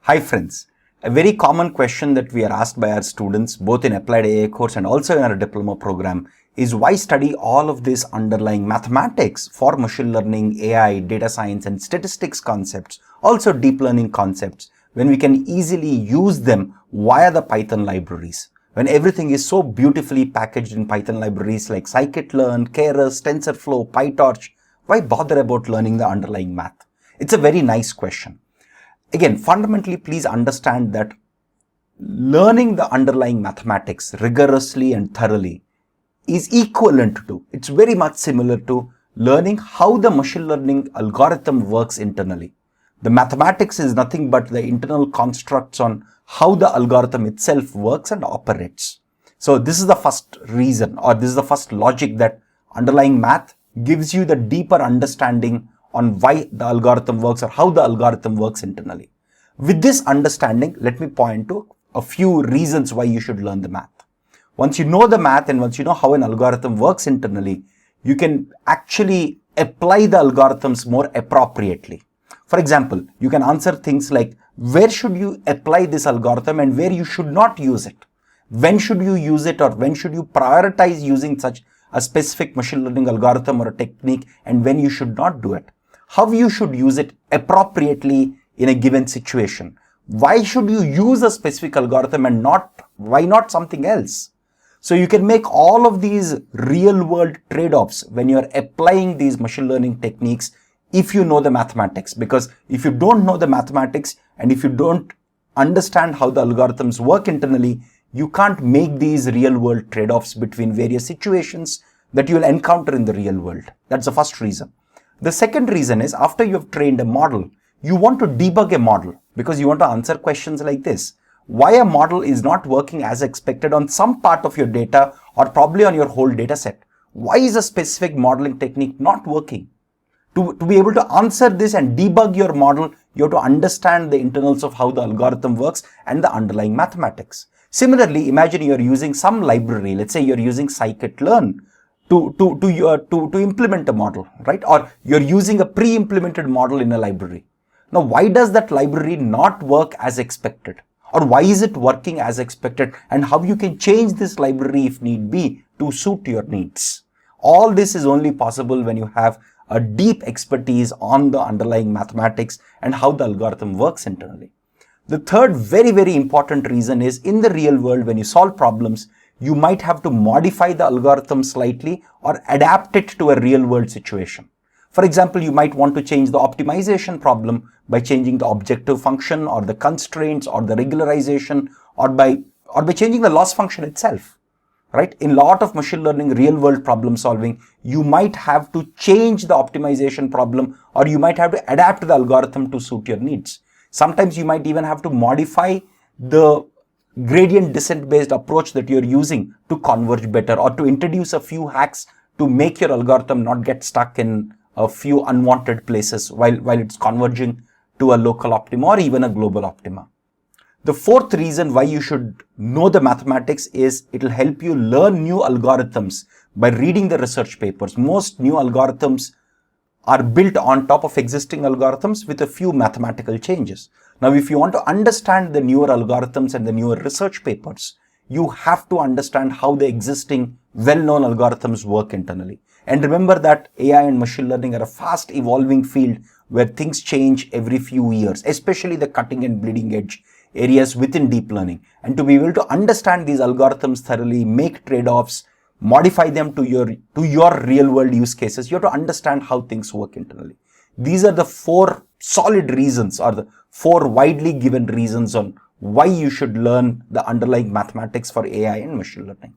Hi friends, a very common question that we are asked by our students both in Applied AI course and also in our diploma program is why study all of this underlying mathematics for machine learning, AI, data science and statistics concepts, also deep learning concepts, when we can easily use them via the Python libraries. When everything is so beautifully packaged in Python libraries like scikit-learn, Keras, TensorFlow, PyTorch, why bother about learning the underlying math? It's a very nice question. Again, fundamentally, please understand that learning the underlying mathematics rigorously and thoroughly is equivalent to, it's very much similar to learning how the machine learning algorithm works internally. The mathematics is nothing but the internal constructs on how the algorithm itself works and operates. So this is the first reason, or this is the first logic, that underlying math gives you the deeper understanding on why the algorithm works or how the algorithm works internally. With this understanding, let me point to a few reasons why you should learn the math. Once you know the math and once you know how an algorithm works internally, you can actually apply the algorithms more appropriately. For example, you can answer things like where should you apply this algorithm and where you should not use it. When should you use it, or when should you prioritize using such a specific machine learning algorithm or a technique, and when you should not do it. How you should use it appropriately in a given situation. Why should you use a specific algorithm and why not something else? So you can make all of these real world trade-offs when you're applying these machine learning techniques if you know the mathematics. Because if you don't know the mathematics and if you don't understand how the algorithms work internally, you can't make these real world trade-offs between various situations that you'll encounter in the real world. That's the first reason. The second reason is, after you've trained a model, you want to debug a model because you want to answer questions like this. Why a model is not working as expected on some part of your data or probably on your whole data set? Why is a specific modeling technique not working? To be able to answer this and debug your model, you have to understand the internals of how the algorithm works and the underlying mathematics. Similarly, imagine you're using some library. Let's say you're using scikit-learn to implement a model, right? Or you're using a pre-implemented model in a library. Now, why does that library not work as expected? Or why is it working as expected? And how you can change this library if need be to suit your needs. All this is only possible when you have a deep expertise on the underlying mathematics and how the algorithm works internally. The third very, very important reason is, in the real world, when you solve problems, you might have to modify the algorithm slightly or adapt it to a real world situation. For example, you might want to change the optimization problem by changing the objective function or the constraints or the regularization, or by changing the loss function itself. Right? In a lot of machine learning real world problem solving, you might have to change the optimization problem, or you might have to adapt the algorithm to suit your needs. Sometimes you might even have to modify the gradient descent based approach that you're using to converge better, or to introduce a few hacks to make your algorithm not get stuck in a few unwanted places while it's converging to a local optima or even a global optima. The fourth reason why you should know the mathematics is it'll help you learn new algorithms by reading the research papers. Most new algorithms are built on top of existing algorithms with a few mathematical changes. Now, if you want to understand the newer algorithms and the newer research papers, you have to understand how the existing well-known algorithms work internally. And remember that AI and machine learning are a fast evolving field where things change every few years, especially the cutting and bleeding edge areas within deep learning. And to be able to understand these algorithms thoroughly, make trade-offs, modify them to your real world use cases, you have to understand how things work internally. These are the four solid reasons, or the four widely given reasons on why you should learn the underlying mathematics for AI and machine learning.